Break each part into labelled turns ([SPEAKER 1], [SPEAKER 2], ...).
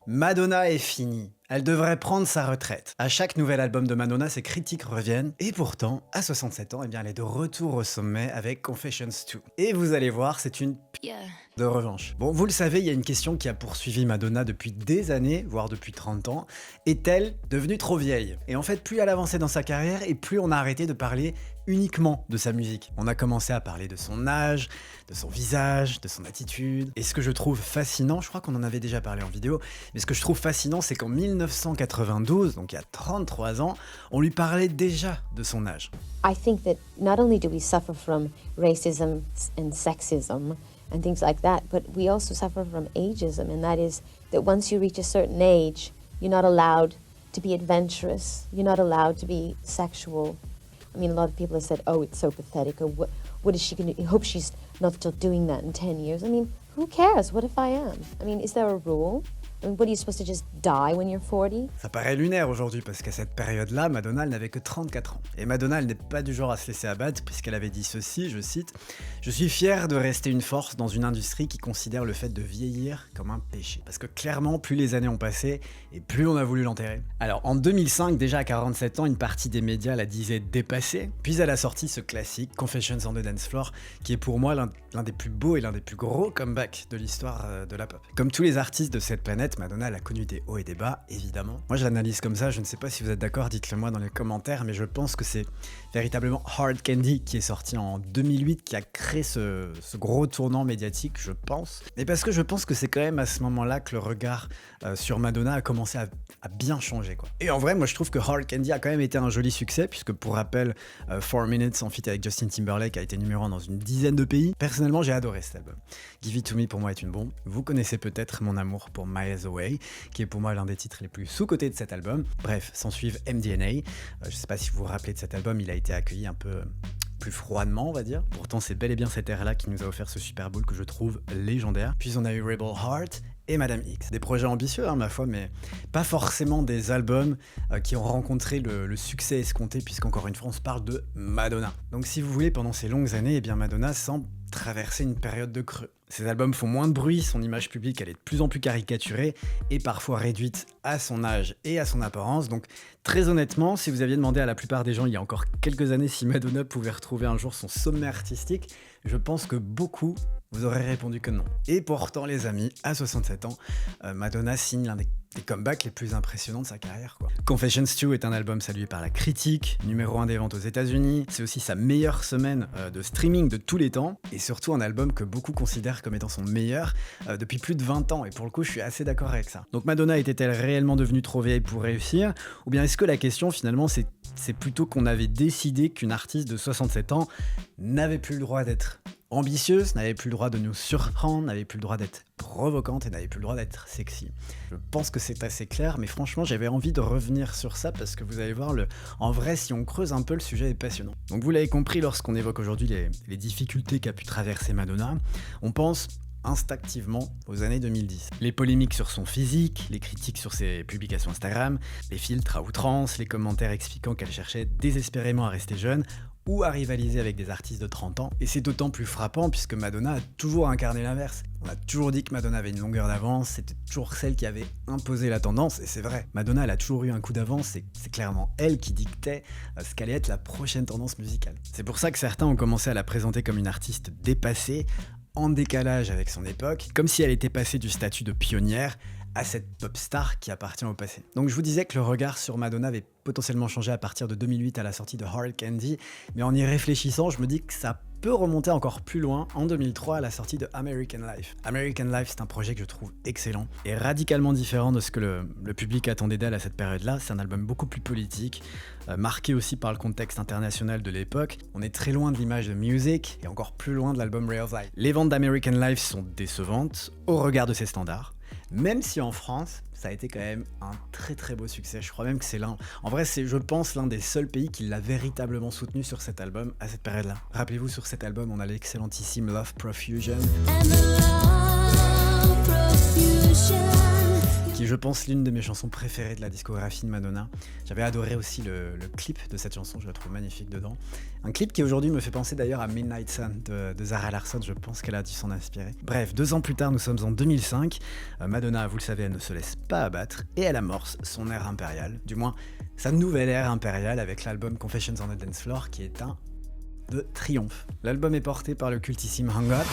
[SPEAKER 1] Madonna est finie. Elle devrait prendre sa retraite. À chaque nouvel album de Madonna, ses critiques reviennent. Et pourtant, à 67 ans, eh bien, elle est de retour au sommet avec Confessions 2. Et vous allez voir, c'est une de revanche. Bon, vous le savez, il y a une question qui a poursuivi Madonna depuis des années, voire depuis 30 ans. Est-elle devenue trop vieille? Et en fait, plus elle avançait dans sa carrière et plus on a arrêté de parler uniquement de sa musique. On a commencé à parler de son âge, de son visage, de son attitude. Et ce que je trouve fascinant, je crois qu'on en avait déjà parlé en vidéo, mais ce que je trouve fascinant, c'est qu'en 1992, donc il y a 33 ans, on lui parlait déjà de son âge.
[SPEAKER 2] I think that not only do we suffer from racism and sexism and things like that, but we also suffer from ageism, and that is that once you reach a certain age, you're not allowed to be adventurous, you're not allowed to be sexual. I mean, a lot of people have said, oh, it's so pathetic, or what is she going to, I hope she's not still doing that in 10 years. I mean, who cares? What if I am? I mean, is there a rule? I mean, what are you supposed to just die when you're 40?
[SPEAKER 1] Ça paraît lunaire aujourd'hui parce qu'à cette période-là, Madonna elle n'avait que 34 ans. Et Madonna elle n'est pas du genre à se laisser abattre puisqu'elle avait dit ceci, je cite, « Je suis fière de rester une force dans une industrie qui considère le fait de vieillir comme un péché. » Parce que clairement, plus les années ont passé et plus on a voulu l'enterrer. Alors en 2005, déjà à 47 ans, une partie des médias la disait dépassée. Puis elle a sorti ce classique, Confessions on the Dance Floor, qui est pour moi l'un des plus beaux et l'un des plus gros comebacks de l'histoire de la pop. Comme tous les artistes de cette planète, Madonna elle a connu des hauts et des bas, évidemment. Moi je l'analyse comme ça, je ne sais pas si vous êtes d'accord, dites-le moi dans les commentaires, mais je pense que c'est véritablement Hard Candy qui est sorti en 2008 qui a créé ce gros tournant médiatique, je pense. Et parce que je pense que c'est quand même à ce moment-là que le regard sur Madonna a commencé à bien changer, quoi. Et en vrai, moi je trouve que Hard Candy a quand même été un joli succès, puisque pour rappel, 4 Minutes en feat avec Justin Timberlake a été numéro 1 dans une dizaine de pays. Personnellement, j'ai adoré cet album. Give It To Me pour moi est une bombe. Vous connaissez peut-être mon amour pour Miles Away, qui est pour moi l'un des titres les plus sous-cotés de cet album. Bref, s'en suivent MDNA. Je sais pas si vous vous rappelez de cet album, il a été accueilli un peu plus froidement, on va dire. Pourtant, c'est bel et bien cette ère-là qui nous a offert ce Super Bowl que je trouve légendaire. Puis on a eu Rebel Heart et Madame X. Des projets ambitieux, ma foi, mais pas forcément des albums qui ont rencontré le succès escompté, puisqu'encore une fois, on se parle de Madonna. Donc si vous voulez, pendant ces longues années, eh bien Madonna semble traverser une période de creux. Ses albums font moins de bruit, son image publique elle est de plus en plus caricaturée et parfois réduite à son âge et à son apparence. Donc très honnêtement, si vous aviez demandé à la plupart des gens il y a encore quelques années si Madonna pouvait retrouver un jour son sommet artistique, je pense que beaucoup vous aurez répondu que non. Et pourtant les amis, à 67 ans, Madonna signe l'un des comebacks les plus impressionnants de sa carrière, quoi. Confessions 2 est un album salué par la critique, numéro 1 des ventes aux États-Unis. C'est aussi sa meilleure semaine de streaming de tous les temps, et surtout un album que beaucoup considèrent comme étant son meilleur depuis plus de 20 ans, et pour le coup je suis assez d'accord avec ça. Donc Madonna était-elle réellement devenue trop vieille pour réussir, ou bien est-ce que la question finalement c'est plutôt qu'on avait décidé qu'une artiste de 67 ans n'avait plus le droit d'être ambitieuse, n'avait plus le droit de nous surprendre, n'avait plus le droit d'être provocante et n'avait plus le droit d'être sexy. Je pense que c'est assez clair, mais franchement j'avais envie de revenir sur ça parce que vous allez voir, en vrai si on creuse un peu le sujet est passionnant. Donc vous l'avez compris, lorsqu'on évoque aujourd'hui les difficultés qu'a pu traverser Madonna, on pense instinctivement aux années 2010. Les polémiques sur son physique, les critiques sur ses publications Instagram, les filtres à outrance, les commentaires expliquant qu'elle cherchait désespérément à rester jeune ou à rivaliser avec des artistes de 30 ans. Et c'est d'autant plus frappant puisque Madonna a toujours incarné l'inverse. On a toujours dit que Madonna avait une longueur d'avance, c'était toujours celle qui avait imposé la tendance, et c'est vrai. Madonna, elle a toujours eu un coup d'avance, et c'est clairement elle qui dictait ce qu'allait être la prochaine tendance musicale. C'est pour ça que certains ont commencé à la présenter comme une artiste dépassée, en décalage avec son époque, comme si elle était passée du statut de pionnière à cette pop star qui appartient au passé. Donc je vous disais que le regard sur Madonna avait potentiellement changé à partir de 2008 à la sortie de Hard Candy, mais en y réfléchissant, je me dis que ça peut remonter encore plus loin en 2003 à la sortie de American Life. American Life, c'est un projet que je trouve excellent et radicalement différent de ce que le public attendait d'elle à cette période-là. C'est un album beaucoup plus politique, marqué aussi par le contexte international de l'époque. On est très loin de l'image de Music et encore plus loin de l'album Ray of Light. Les ventes d'American Life sont décevantes au regard de ses standards, même si en France, ça a été quand même un très très beau succès. Je crois même que c'est en vrai c'est je pense l'un des seuls pays qui l'a véritablement soutenu sur cet album à cette période-là. Rappelez-vous, sur cet album on a l'excellentissime Love Profusion, qui je pense, l'une de mes chansons préférées de la discographie de Madonna. J'avais adoré aussi le clip de cette chanson, je la trouve magnifique dedans. Un clip qui aujourd'hui me fait penser d'ailleurs à Midnight Sun de Zara Larsson, je pense qu'elle a dû s'en inspirer. Bref, 2 ans plus tard, nous sommes en 2005. Madonna, vous le savez, elle ne se laisse pas abattre et elle amorce son ère impériale, du moins sa nouvelle ère impériale avec l'album Confessions on the Dance Floor qui est un de triomphe. L'album est porté par le cultissime Hang Up.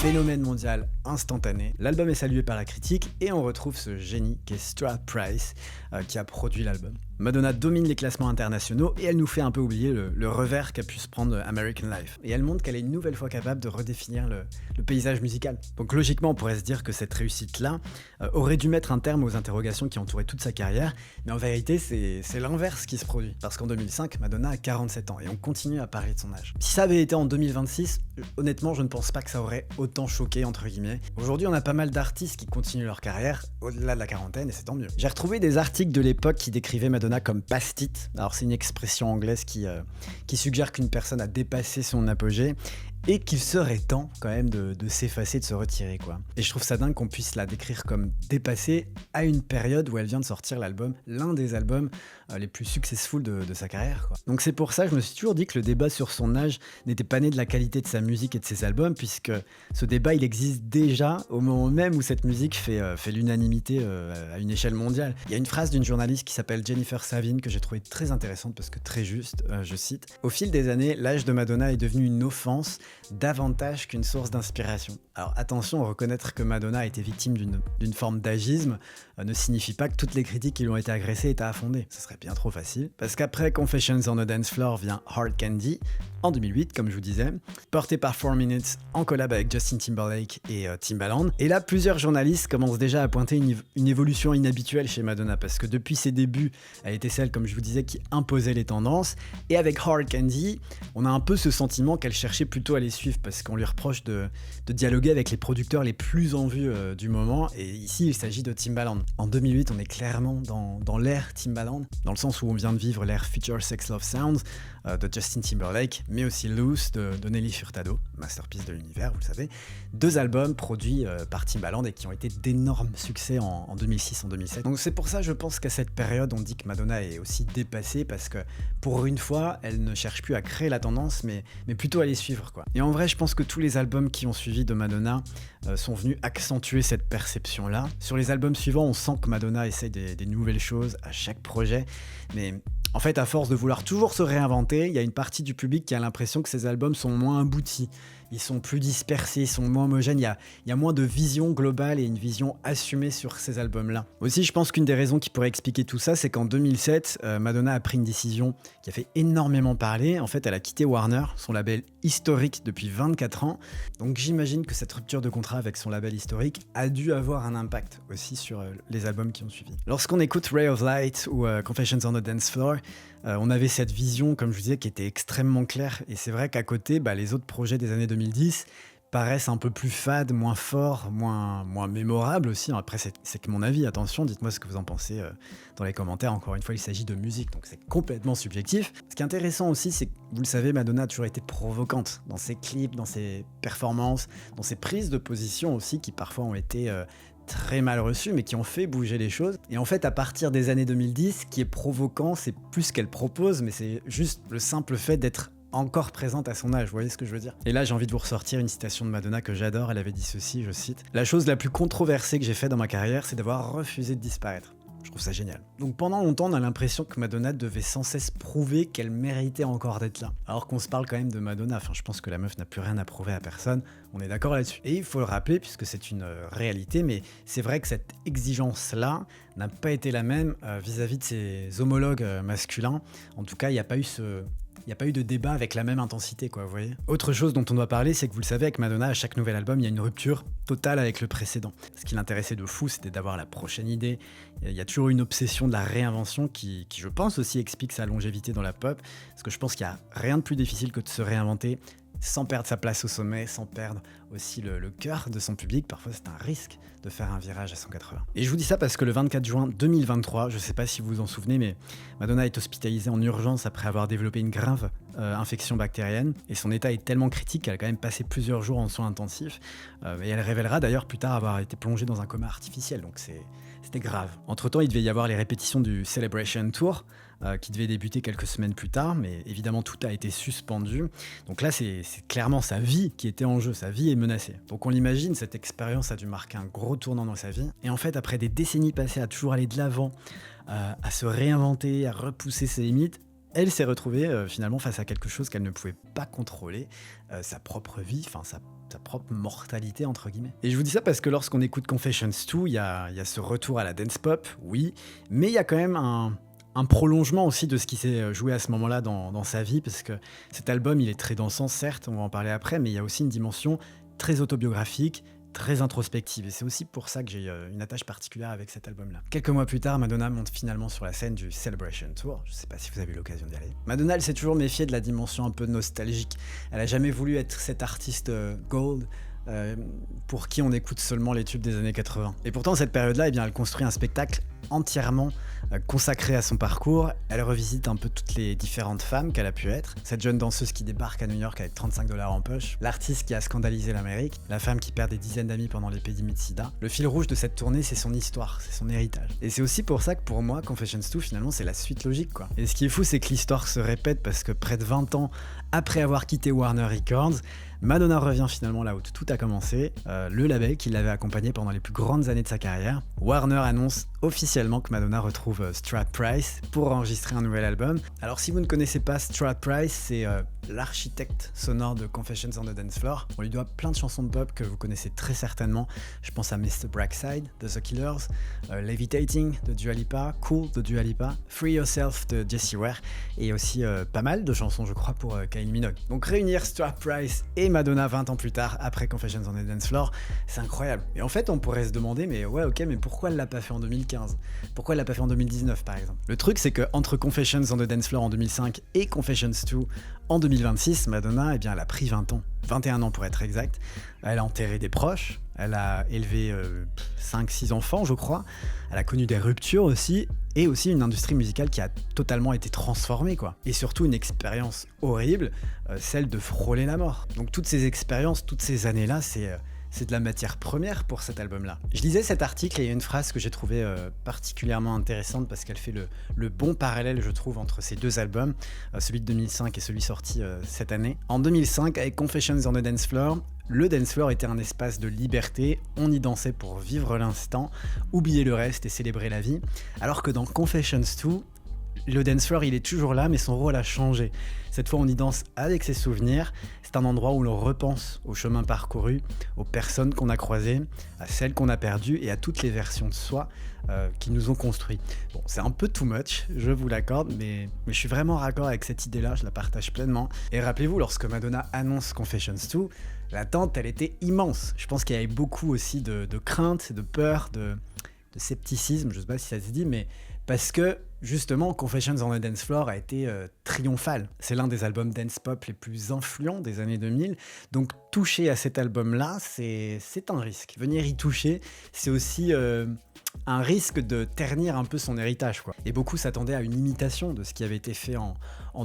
[SPEAKER 1] Phénomène mondial instantané. L'album est salué par la critique et on retrouve ce génie qui est Stuart Price qui a produit l'album. Madonna domine les classements internationaux et elle nous fait un peu oublier le revers qu'a pu se prendre American Life. Et elle montre qu'elle est une nouvelle fois capable de redéfinir le paysage musical. Donc logiquement, on pourrait se dire que cette réussite-là aurait dû mettre un terme aux interrogations qui entouraient toute sa carrière, mais en vérité, c'est l'inverse qui se produit. Parce qu'en 2005, Madonna a 47 ans et on continue à parler de son âge. Si ça avait été en 2026, honnêtement, je ne pense pas que ça aurait autant choqué, entre guillemets. Aujourd'hui, on a pas mal d'artistes qui continuent leur carrière au-delà de la quarantaine et c'est tant mieux. J'ai retrouvé des articles de l'époque qui décrivaient Madonna comme past it. Alors c'est une expression anglaise qui suggère qu'une personne a dépassé son apogée et qu'il serait temps quand même de s'effacer, de se retirer quoi. Et je trouve ça dingue qu'on puisse la décrire comme dépassée à une période où elle vient de sortir l'un des albums les plus successful de sa carrière quoi. Donc c'est pour ça que je me suis toujours dit que le débat sur son âge n'était pas né de la qualité de sa musique et de ses albums, puisque ce débat il existe déjà au moment même où cette musique fait l'unanimité à une échelle mondiale. Il y a une phrase d'une journaliste qui s'appelle Jennifer Savin que j'ai trouvée très intéressante parce que très juste, je cite: « Au fil des années, l'âge de Madonna est devenu une offense davantage qu'une source d'inspiration. » Alors attention, reconnaître que Madonna a été victime d'une forme d'agisme ne signifie pas que toutes les critiques qui lui ont été agressées étaient à fonder. Ce serait bien trop facile. Parce qu'après Confessions on the Dance Floor vient Hard Candy, en 2008, comme je vous disais, porté par 4 Minutes en collab avec Justin Timberlake et Timbaland. Et là, plusieurs journalistes commencent déjà à pointer une évolution inhabituelle chez Madonna, parce que depuis ses débuts, elle était celle, comme je vous disais, qui imposait les tendances. Et avec Hard Candy, on a un peu ce sentiment qu'elle cherchait plutôt à les suivre, parce qu'on lui reproche de dialoguer avec les producteurs les plus en vue du moment. Et ici, il s'agit de Timbaland. En 2008, on est clairement dans l'ère Timbaland, dans le sens où on vient de vivre l'ère Future Sex Love Sounds de Justin Timberlake, mais aussi Loose de Nelly Furtado, masterpiece de l'univers, vous le savez. 2 albums produits par Timbaland et qui ont été d'énormes succès en 2006, en 2007. Donc c'est pour ça, je pense qu'à cette période, on dit que Madonna est aussi dépassée, parce que pour une fois, elle ne cherche plus à créer la tendance, mais plutôt à les suivre, quoi. Et en vrai, je pense que tous les albums qui ont suivi de Madonna sont venus accentuer cette perception-là. Sur les albums suivants, on sent que Madonna essaie des nouvelles choses à chaque projet, mais en fait, à force de vouloir toujours se réinventer, il y a une partie du public qui a l'impression que ces albums sont moins aboutis, ils sont plus dispersés, ils sont moins homogènes, il y a moins de vision globale et une vision assumée sur ces albums-là. Aussi, je pense qu'une des raisons qui pourrait expliquer tout ça, c'est qu'en 2007, Madonna a pris une décision qui a fait énormément parler. En fait, elle a quitté Warner, son label historique depuis 24 ans. Donc j'imagine que cette rupture de contrat avec son label historique a dû avoir un impact aussi sur les albums qui ont suivi. Lorsqu'on écoute Ray of Light ou Confessions on the Dance Floor, on avait cette vision, comme je vous disais, qui était extrêmement claire. Et c'est vrai qu'à côté, les autres projets des années 2010 paraissent un peu plus fades, moins forts, moins mémorables aussi. Après, c'est que mon avis, attention, dites-moi ce que vous en pensez dans les commentaires. Encore une fois, il s'agit de musique, donc c'est complètement subjectif. Ce qui est intéressant aussi, c'est que, vous le savez, Madonna a toujours été provocante dans ses clips, dans ses performances, dans ses prises de position aussi, qui parfois ont été très mal reçues, mais qui ont fait bouger les choses. Et en fait, à partir des années 2010, ce qui est provoquant, c'est plus ce qu'elle propose, mais c'est juste le simple fait d'être encore présente à son âge, vous voyez ce que je veux dire? Et là, j'ai envie de vous ressortir une citation de Madonna que j'adore. Elle avait dit ceci, je cite: « La chose la plus controversée que j'ai faite dans ma carrière, c'est d'avoir refusé de disparaître. » Je trouve ça génial. Donc pendant longtemps, on a l'impression que Madonna devait sans cesse prouver qu'elle méritait encore d'être là. Alors qu'on se parle quand même de Madonna, enfin je pense que la meuf n'a plus rien à prouver à personne, on est d'accord là-dessus. Et il faut le rappeler, puisque c'est une réalité, mais c'est vrai que cette exigence-là n'a pas été la même vis-à-vis de ses homologues masculins. En tout cas, il n'y a pas eu de débat avec la même intensité, quoi, vous voyez. Autre chose dont on doit parler, c'est que vous le savez, avec Madonna, à chaque nouvel album, il y a une rupture totale avec le précédent. Ce qui l'intéressait de fou, c'était d'avoir la prochaine idée. Il y a toujours une obsession de la réinvention qui, je pense, aussi explique sa longévité dans la pop, parce que je pense qu'il n'y a rien de plus difficile que de se réinventer sans perdre sa place au sommet, sans perdre aussi le cœur de son public. Parfois, c'est un risque de faire un virage à 180. Et je vous dis ça parce que le 24 juin 2023, je ne sais pas si vous vous en souvenez, mais Madonna est hospitalisée en urgence après avoir développé une grave infection bactérienne. Et son état est tellement critique qu'elle a quand même passé plusieurs jours en soins intensifs. Et elle révélera d'ailleurs plus tard avoir été plongée dans un coma artificiel. Donc c'était grave. Entre-temps, il devait y avoir les répétitions du Celebration Tour, qui devait débuter quelques semaines plus tard, mais évidemment tout a été suspendu. Donc là, c'est clairement sa vie qui était en jeu, sa vie est menacée. Donc on l'imagine, cette expérience a dû marquer un gros tournant dans sa vie. Et en fait, après des décennies passées à toujours aller de l'avant, à se réinventer, à repousser ses limites, elle s'est retrouvée finalement face à quelque chose qu'elle ne pouvait pas contrôler, sa propre vie, enfin sa propre mortalité entre guillemets. Et je vous dis ça parce que lorsqu'on écoute Confessions 2, il y a ce retour à la dance pop, oui, mais il y a quand même un prolongement aussi de ce qui s'est joué à ce moment-là dans sa vie, parce que cet album, il est très dansant, certes, on va en parler après, mais il y a aussi une dimension très autobiographique, très introspective, et c'est aussi pour ça que j'ai une attache particulière avec cet album-là. Quelques mois plus tard, Madonna monte finalement sur la scène du Celebration Tour, je sais pas si vous avez eu l'occasion d'y aller. Madonna, elle s'est toujours méfiée de la dimension un peu nostalgique, elle a jamais voulu être cet artiste gold, pour qui on écoute seulement les tubes des années 80. Et pourtant, cette période-là, eh bien, elle construit un spectacle entièrement consacré à son parcours. Elle revisite un peu toutes les différentes femmes qu'elle a pu être. Cette jeune danseuse qui débarque à New York avec 35 $ en poche. L'artiste qui a scandalisé l'Amérique. La femme qui perd des dizaines d'amis pendant l'épidémie de sida. Le fil rouge de cette tournée, c'est son histoire, c'est son héritage. Et c'est aussi pour ça que pour moi, Confessions 2, finalement, c'est la suite logique, quoi. Et ce qui est fou, c'est que l'histoire se répète parce que près de 20 ans après avoir quitté Warner Records, Madonna revient finalement là où tout a commencé, le label qui l'avait accompagné pendant les plus grandes années de sa carrière. Warner annonce officiellement que Madonna retrouve Stuart Price pour enregistrer un nouvel album. Alors si vous ne connaissez pas Stuart Price, c'est l'architecte sonore de Confessions on the Dance Floor. On lui doit plein de chansons de pop que vous connaissez très certainement. Je pense à Mr. Brightside de The Killers, Levitating de Dua Lipa, Cool de Dua Lipa, Free Yourself de Jessie Ware, et aussi pas mal de chansons je crois pour Kylie Minogue. Donc réunir Stuart Price et Madonna 20 ans plus tard, après Confessions on the Dance Floor, c'est incroyable. Et en fait, on pourrait se demander, mais ouais, ok, mais pourquoi elle l'a pas fait en 2015 ? Pourquoi elle l'a pas fait en 2019, par exemple ? Le truc, c'est que entre Confessions on the Dance Floor en 2005 et Confessions 2 en 2026, Madonna, eh bien, elle a pris 20 ans. 21 ans pour être exact. Elle a enterré des proches, elle a élevé 5-6 enfants, je crois. Elle a connu des ruptures aussi, et aussi une industrie musicale qui a totalement été transformée, quoi. Et surtout une expérience horrible, celle de frôler la mort. Donc toutes ces expériences, toutes ces années-là, c'est de la matière première pour cet album-là. Je lisais cet article et il y a une phrase que j'ai trouvée particulièrement intéressante parce qu'elle fait le bon parallèle, je trouve, entre ces deux albums, celui de 2005 et celui sorti cette année. En 2005, avec Confessions on the Dance Floor, le dance floor était un espace de liberté, on y dansait pour vivre l'instant, oublier le reste et célébrer la vie, alors que dans Confessions 2, le dance floor il est toujours là mais son rôle a changé. Cette fois on y danse avec ses souvenirs, c'est un endroit où l'on repense au chemin parcouru, aux personnes qu'on a croisées, à celles qu'on a perdues et à toutes les versions de soi qui nous ont construits. Bon, c'est un peu too much, je vous l'accorde, mais je suis vraiment raccord avec cette idée-là, je la partage pleinement. Et rappelez-vous, lorsque Madonna annonce Confessions 2, l'attente elle était immense. Je pense qu'il y avait beaucoup aussi de crainte, de peur, de scepticisme, je sais pas si ça se dit, mais parce que justement Confessions on the Dance Floor a été triomphal. C'est l'un des albums dance pop les plus influents des années 2000, donc toucher à cet album-là, c'est un risque. Venir y toucher, c'est aussi un risque de ternir un peu son héritage, quoi. Et beaucoup s'attendaient à une imitation de ce qui avait été fait en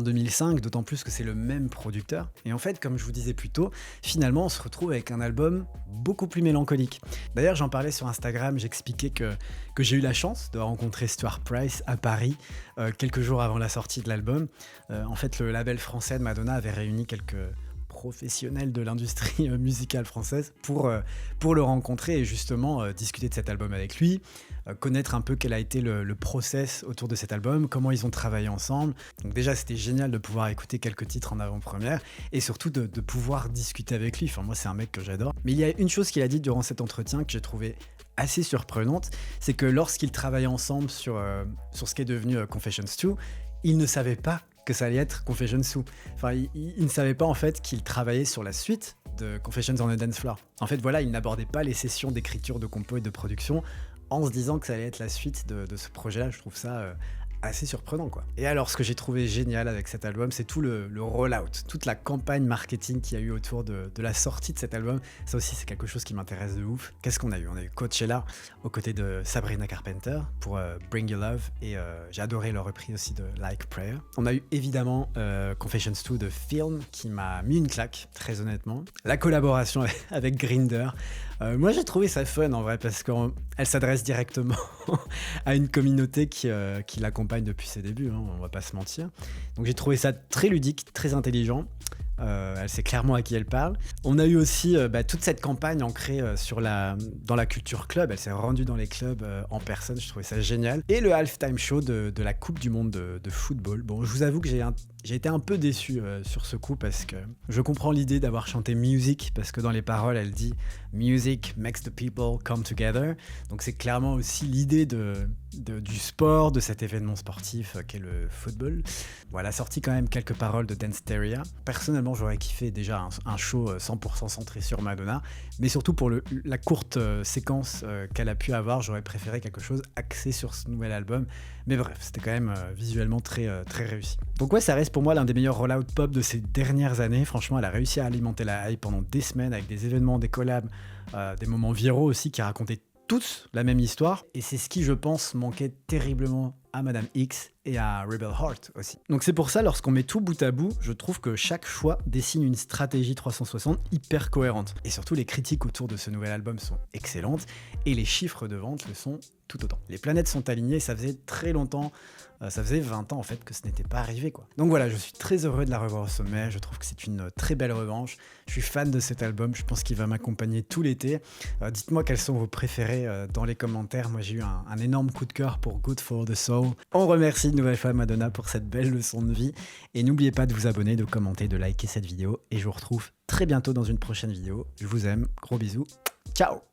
[SPEAKER 1] 2005, d'autant plus que c'est le même producteur. Et en fait, comme je vous disais plus tôt, finalement, on se retrouve avec un album beaucoup plus mélancolique. D'ailleurs, j'en parlais sur Instagram, j'expliquais que j'ai eu la chance de rencontrer Stuart Price à Paris, quelques jours avant la sortie de l'album. En fait, le label français de Madonna avait réuni quelques professionnel de l'industrie musicale française pour le rencontrer et justement discuter de cet album avec lui, connaître un peu quel a été le process autour de cet album, comment ils ont travaillé ensemble. Donc déjà c'était génial de pouvoir écouter quelques titres en avant-première et surtout de pouvoir discuter avec lui. Enfin moi c'est un mec que j'adore. Mais il y a une chose qu'il a dit durant cet entretien que j'ai trouvé assez surprenante, c'est que lorsqu'ils travaillaient ensemble sur ce qui est devenu Confessions 2, ils ne savaient pas que ça allait être Confessions 2. Enfin, il ne savait pas en fait qu'il travaillait sur la suite de Confessions on the Dance Floor. En fait, voilà, il n'abordait pas les sessions d'écriture, de compo et de production en se disant que ça allait être la suite de ce projet-là. Je trouve ça assez surprenant quoi. Et alors ce que j'ai trouvé génial avec cet album, c'est tout le roll-out, toute la campagne marketing qu'il y a eu autour de la sortie de cet album. Ça aussi c'est quelque chose qui m'intéresse de ouf. Qu'est-ce qu'on a eu? On a eu Coachella aux côtés de Sabrina Carpenter pour Bring Your Love, et j'ai adoré leur reprise aussi de Like Prayer. On a eu évidemment Confessions 2 de Film qui m'a mis une claque, très honnêtement. La collaboration avec Grindr, moi j'ai trouvé ça fun en vrai parce qu'elle s'adresse directement à une communauté qui l'accompagne depuis ses débuts, hein, on va pas se mentir. Donc j'ai trouvé ça très ludique, très intelligent. Elle sait clairement à qui elle parle. On a eu aussi toute cette campagne ancrée dans la culture club. Elle s'est rendue dans les clubs en personne, je trouvais ça génial. Et le halftime show de la Coupe du Monde de football. Bon, je vous avoue que j'ai été un peu déçu sur ce coup parce que je comprends l'idée d'avoir chanté Music, parce que dans les paroles elle dit Music makes the people come together. Donc c'est clairement aussi l'idée du sport, de cet événement sportif qu'est le football. Bon, elle a sorti quand même quelques paroles de Danceteria. Personnellement, j'aurais kiffé déjà un show 100% centré sur Madonna, mais surtout pour la courte séquence qu'elle a pu avoir, j'aurais préféré quelque chose axé sur ce nouvel album. Mais bref, c'était quand même visuellement très réussi. Donc ouais, ça reste pour moi l'un des meilleurs roll-out pop de ces dernières années. Franchement, elle a réussi à alimenter la hype pendant des semaines avec des événements, des collabs, des moments viraux aussi qui racontaient tous la même histoire, et c'est ce qui, je pense, manquait terriblement à Madame X et à Rebel Heart aussi. Donc c'est pour ça, lorsqu'on met tout bout à bout, je trouve que chaque choix dessine une stratégie 360 hyper cohérente. Et surtout, les critiques autour de ce nouvel album sont excellentes, et les chiffres de vente le sont tout autant. Les planètes sont alignées, ça faisait très longtemps, ça faisait 20 ans en fait que ce n'était pas arrivé quoi. Donc voilà, je suis très heureux de la revoir au sommet, je trouve que c'est une très belle revanche, je suis fan de cet album, je pense qu'il va m'accompagner tout l'été. Dites-moi quels sont vos préférés dans les commentaires. Moi j'ai eu un énorme coup de cœur pour Good for the Soul. On remercie une nouvelle fois Madonna pour cette belle leçon de vie, et n'oubliez pas de vous abonner, de commenter, de liker cette vidéo, et je vous retrouve très bientôt dans une prochaine vidéo. Je vous aime, gros bisous, ciao.